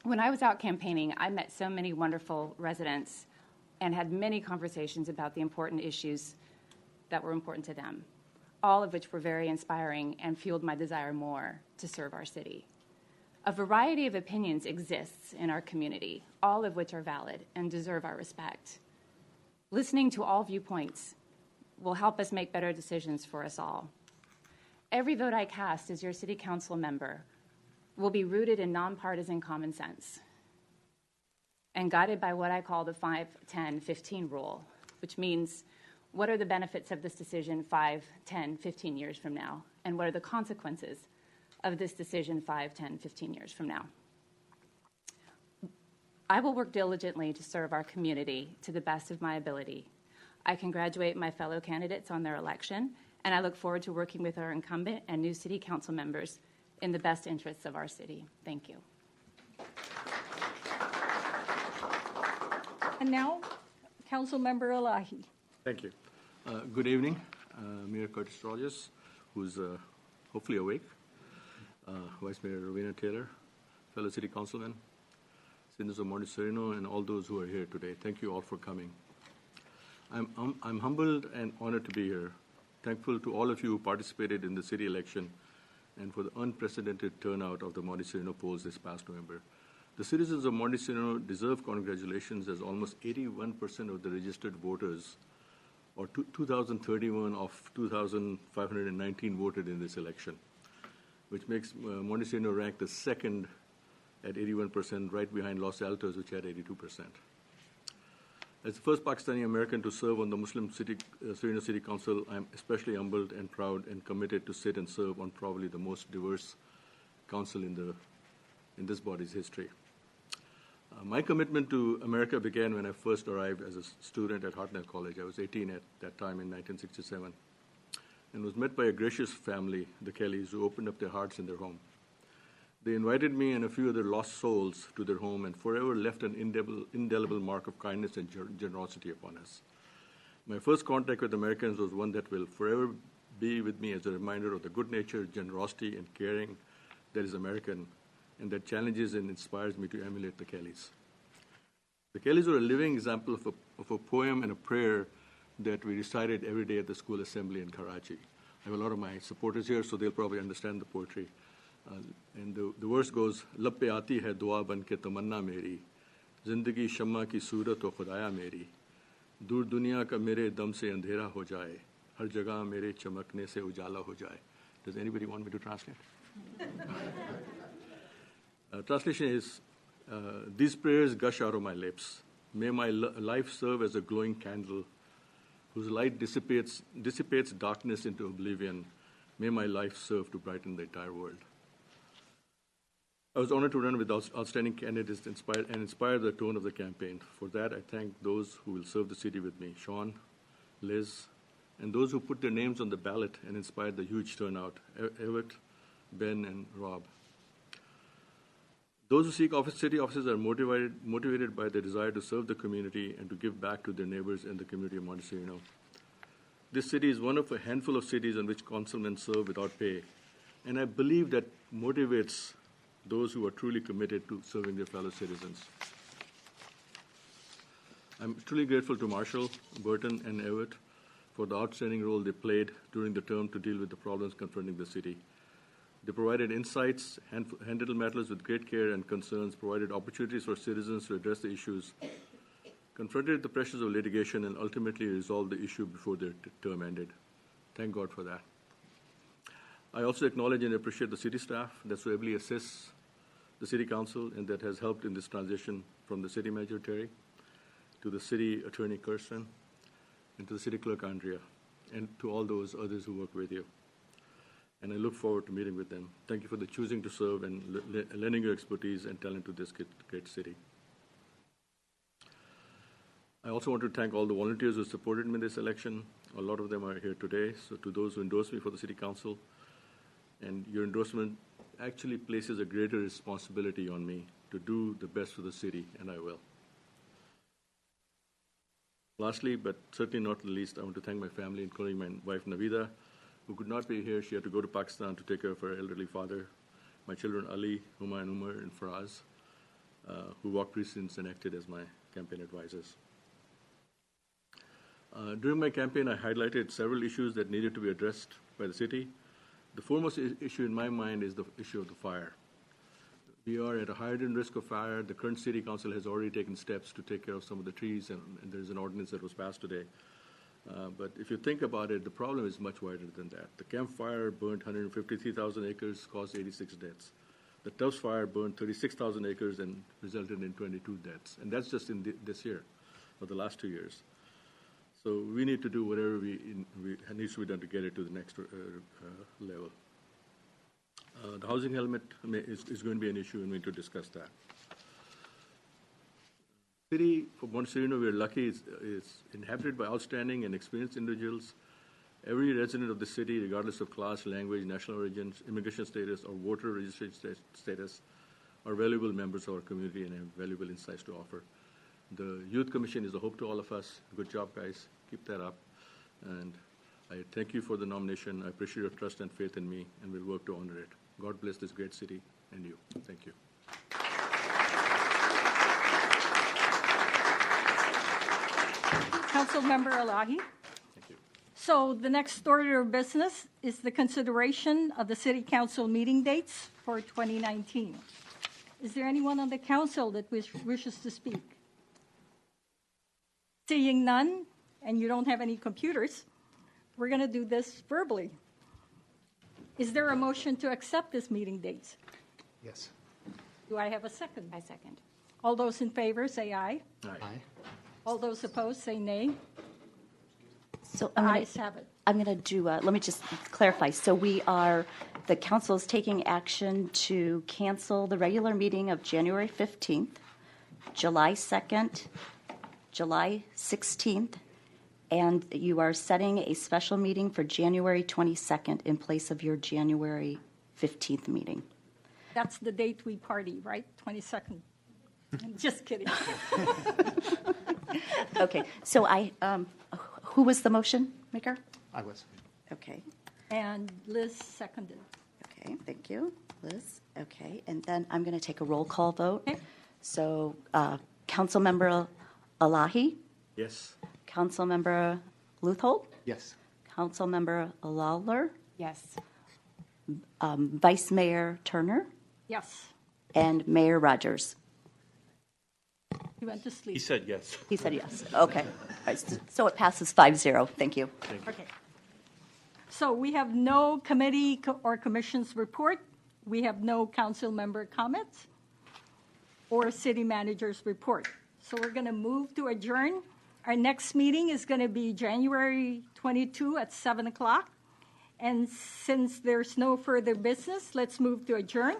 When I was out campaigning, I met so many wonderful residents and had many conversations about the important issues that were important to them, all of which were very inspiring and fueled my desire more to serve our city. A variety of opinions exists in our community, all of which are valid and deserve our respect. Listening to all viewpoints will help us make better decisions for us all. Every vote I cast as your city council member will be rooted in nonpartisan common sense and guided by what I call the 5-10-15 rule, which means what are the benefits of this decision 5, 10, 15 years from now, and what are the consequences of this decision 5, 10, 15 years from now. I will work diligently to serve our community to the best of my ability. I congratulate my fellow candidates on their election, and I look forward to working with our incumbent and new city council members in the best interests of our city. Thank you. And now, Councilmember Elahi. Thank you. Good evening. Mayor Curtis Rogers, who's hopefully awake. Vice Mayor Rowena Taylor, fellow city councilmen, citizens of Monte Sereno, and all those who are here today. Thank you all for coming. I'm humbled and honored to be here. Thankful to all of you who participated in the city election and for the unprecedented turnout of the Monte Sereno polls this past November. The citizens of Monte Sereno deserve congratulations, as almost 81% of the registered voters, or 2,031 of 2,519 voted in this election, which makes Monte Sereno rank the second at 81%, right behind Los Altos, which had 82%. As the first Pakistani American to serve on the Muslim Sereno City Council, I am especially humbled and proud and committed to sit and serve on probably the most diverse council in this body's history. My commitment to America began when I first arrived as a student at Hartnell College. I was 18 at that time in 1967. And was met by a gracious family, the Kellys, who opened up their hearts in their home. They invited me and a few other lost souls to their home and forever left an indelible mark of kindness and generosity upon us. My first contact with Americans was one that will forever be with me as a reminder of the good nature, generosity, and caring that is American, and that challenges and inspires me to emulate the Kellys. The Kellys were a living example of a poem and a prayer that we recited every day at the school assembly in Karachi. I have a lot of my supporters here, so they'll probably understand the poetry. And the verse goes, Lab pe aati hai dua ban ke tamanna meri, zindagi shamma ki surat ho khudaya meri, dur duniya ka mere dam se andhera ho jaye, har jagah mere chamakne se ujala ho jaye. Does anybody want me to translate? Translation is, these prayers gush out of my lips. May my life serve as a glowing candle whose light dissipates darkness into oblivion. May my life serve to brighten the entire world. I was honored to run with outstanding candidates and inspire the tone of the campaign. For that, I thank those who will serve the city with me, Sean, Liz, and those who put their names on the ballot and inspired the huge turnout, Everett, Ben, and Rob. Those who seek city offices are motivated by their desire to serve the community and to give back to their neighbors and the community of Monte Sereno. This city is one of a handful of cities on which councilmen serve without pay, and I believe that motivates those who are truly committed to serving their fellow citizens. I'm truly grateful to Marshall, Burton, and Everett for the outstanding role they played during the term to deal with the problems confronting the city. They provided insights, handled matters with great care and concerns, provided opportunities for citizens to address the issues, confronted the pressures of litigation, and ultimately resolved the issue before their term ended. Thank God for that. I also acknowledge and appreciate the city staff that so ably assists the city council and that has helped in this transition from the city manager, Terry, to the city attorney, Kirsten, and to the city clerk, Andrea, and to all those others who work with you. And I look forward to meeting with them. Thank you for the choosing to serve and lending your expertise and talent to this great city. I also want to thank all the volunteers who supported me in this election. A lot of them are here today. So to those who endorsed me for the city council, and your endorsement actually places a greater responsibility on me to do the best for the city, and I will. Lastly, but certainly not the least, I want to thank my family, including my wife, Navida, who could not be here. She had to go to Pakistan to take care of her elderly father. My children, Ali, Huma, and Umar, and Faraz, who walked precincts and acted as my campaign advisors. During my campaign, I highlighted several issues that needed to be addressed by the city. The foremost issue in my mind is the issue of the fire. We are at a heightened risk of fire. The current city council has already taken steps to take care of some of the trees, and there's an ordinance that was passed today. But if you think about it, the problem is much wider than that. The Camp Fire burned 153,000 acres, caused 86 deaths. The Tubbs Fire burned 36,000 acres and resulted in 22 deaths. And that's just in this year, or the last 2 years. So we need to do whatever needs to be done to get it to the next level. The housing element is going to be an issue, and we need to discuss that. City, for Monte Sereno, we're lucky, is inhabited by outstanding and experienced individuals. Every resident of the city, regardless of class, language, national origin, immigration status, or voter registration status, are valuable members of our community and have valuable insights to offer. The Youth Commission is a hope to all of us. Good job, guys. Keep that up. And I thank you for the nomination. I appreciate your trust and faith in me, and we'll work to honor it. God bless this great city and you. Thank you. Councilmember Elahi. Thank you. So the next order of business is the consideration of the city council meeting dates for 2019. Is there anyone on the council that wishes to speak? Seeing none, and you don't have any computers, we're going to do this verbally. Is there a motion to accept this meeting dates? Yes. Do I have a second? I second. All those in favor say aye. Aye. All those opposed say nay. So Ayes have it. I'm going to do, let me just clarify. So the council is taking action to cancel the regular meeting of January 15th, July 2nd, July 16th, and you are setting a special meeting for January 22nd in place of your January 15th meeting. That's the date we party, right? 22nd. Just kidding. Okay, so who was the motion maker? I was. Okay. And Liz seconded. Okay, thank you, Liz. Okay, and then I'm going to take a roll call vote. Okay. So, Councilmember Elahi, Yes. Councilmember Luthold, Yes. Councilmember Lawler, Yes. Vice Mayor Turner, Yes. and Mayor Rogers. He went to sleep. He said yes. He said yes. Okay. All right, so it passes 5-0. Thank you. Okay. So we have no committee or commission's report. We have no council member comments or city manager's report. So we're going to move to adjourn. Our next meeting is going to be January 22 at 7 o'clock. And since there's no further business, let's move to adjourn.